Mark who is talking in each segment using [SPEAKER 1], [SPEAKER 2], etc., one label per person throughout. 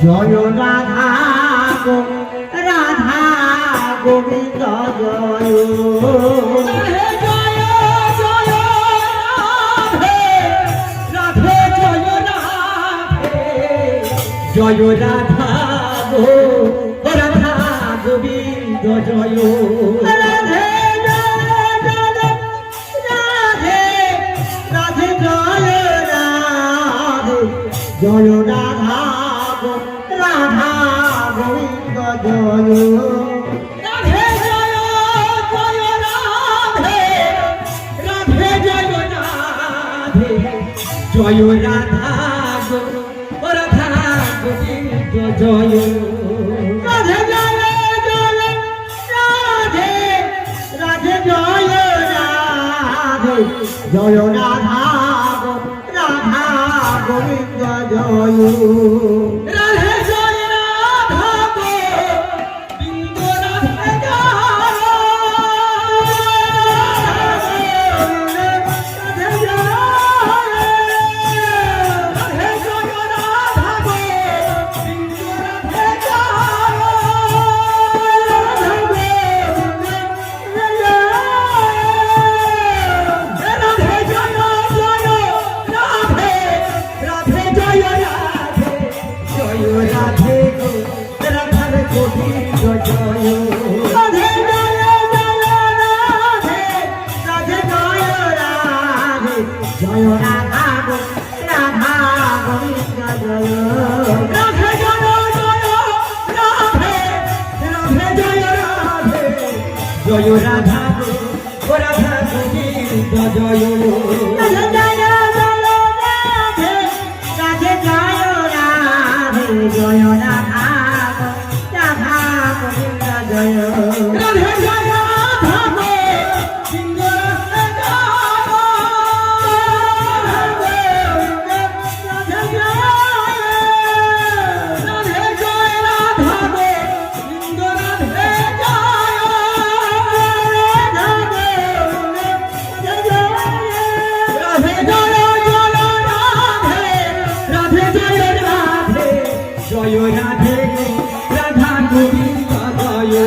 [SPEAKER 1] জয় Radha গো Radha Govinda জয় জয় জয় Radhe Radhe জয় Radhe জয় Radha গো Radha Govinda জয় Radhe Radhe Radhe Radhe জয় Radhe জয় Radha Radha Govinda জয় Radhe জয় জয় Radhe Radhe জয় Radhe জয় Radha Radha Govinda জয় Radhe জয় জয় Radhe Radhe জয় Radhe জয় Radha Radha Govinda জয় Radhe জয় Radha Govinda Radhe জয় Radha Radha Govinda জয় Radhe জয় Radhe Radhe জয় Radhe জয় Radha Radha Govinda জয় Radhe জয় Radha Govinda জয় Radhe Radha Govinda জয়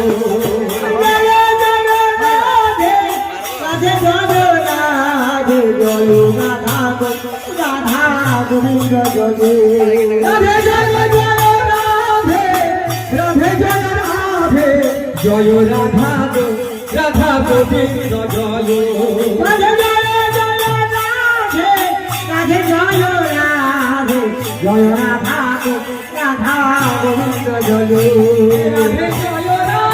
[SPEAKER 1] Radhe জয় Radhe জয় Radha Radha Govinda জয় Radhe জয় Radhe Radhe জয় Radhe জয় Radha Radha Govinda জয় Radhe জয় Radhe Radhe জয় Radhe জয় Radha Radha Govinda জয় Radhe জয় Radhe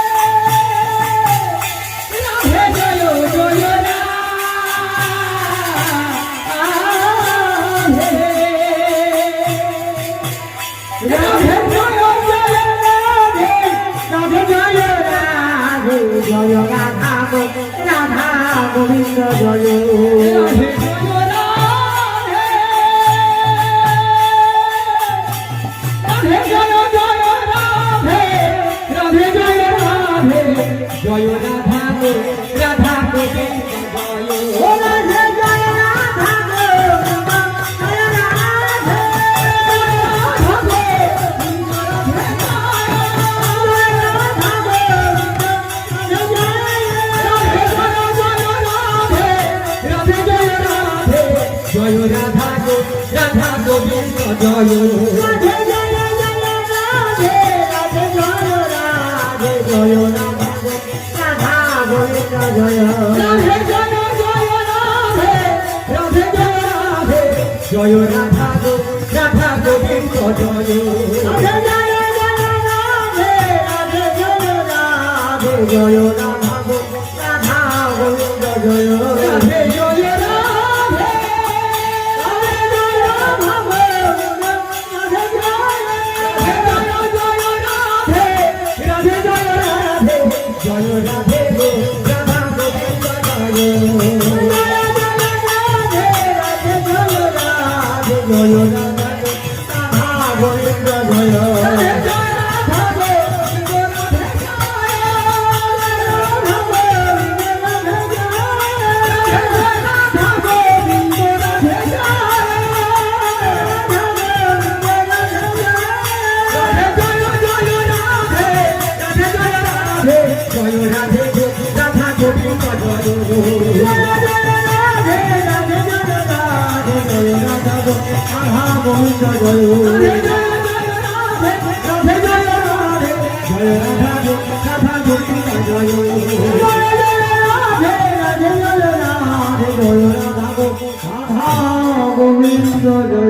[SPEAKER 1] Radhe জয় জয় Radhe Radhe জয় জয় Radhe Radhe জয় Radhe জয় Radha Radha Govinda জয় Radhe জয় Radha Radha Govinda জয় Radhe জয় Radha জয় Radhe জয় Radha Radha Govinda জয় Radhe জয় Radhe Radhe জয় Radhe জয় Radha Radha Govinda জয় Radhe জয় Radhe Radhe জয় Radhe জয় Radha Radha Govinda জয় Radhe জয় Radhe Radhe জয় Radhe জয় Radha Radha Govinda জয় Radhe জয় Radhe জয় Radhe Radha Govinda জয় Radhe Radhe জয় Radhe জয় Radha Govinda জয় Radhe জয় Radha Govinda Radhe Radha Govinda জয় Radhe জয় Radhe জয় Radhe জয় Radha Radha Govinda জয় Radhe Radhe জয় Radhe জয় Radha Govinda জয়